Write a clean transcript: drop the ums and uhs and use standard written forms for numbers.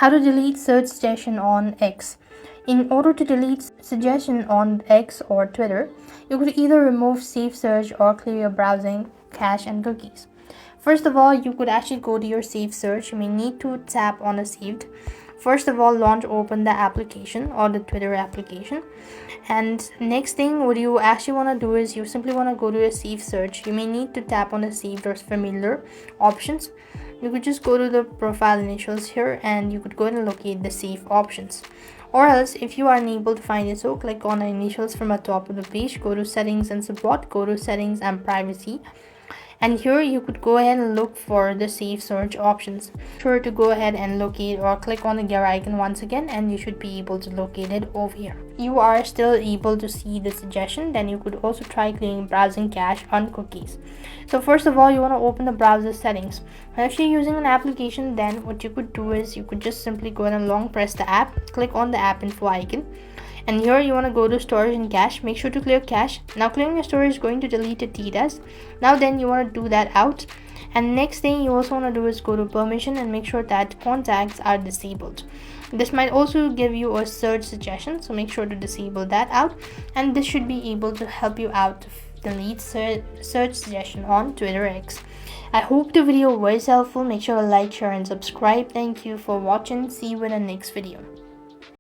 How to delete search suggestion on X. In order to delete suggestion on X or Twitter, you could either remove saved search or clear your browsing cache and cookies. First of all, you could actually go to your saved search. You may need to tap on a saved. First of all, open the application or the Twitter application. And next thing, what you actually want to do is you simply want to go to a saved search. You may need to tap on the saved or familiar options. You could just go to the profile initials here and you could go and locate the save options. Or else, if you are unable to find it, so click on the initials from the top of the page, go to settings and support, go to settings and privacy, and here you could go ahead and look for the save search options. Sure to go ahead and locate or click on the gear icon once again, and you should be able to locate it over here. You are still able to see the suggestion, then you could also try clearing browsing cache on cookies. So first of all, you want to open the browser settings. Now if you're using an application, then what you could do is you could just simply go ahead and long press the app, click on the app info icon, and here you want to go to storage and cache. Make sure to clear cache. Now clearing your storage is going to delete the data. Now then you want to do that out, and next thing you also want to do is go to permission and make sure that contacts are disabled. This might also give you a search suggestion, so make sure to disable that out, and this should be able to help you out to delete search suggestion on Twitter X. I hope the video was helpful. Make sure to like, share and subscribe. Thank you for watching. See you in the next video.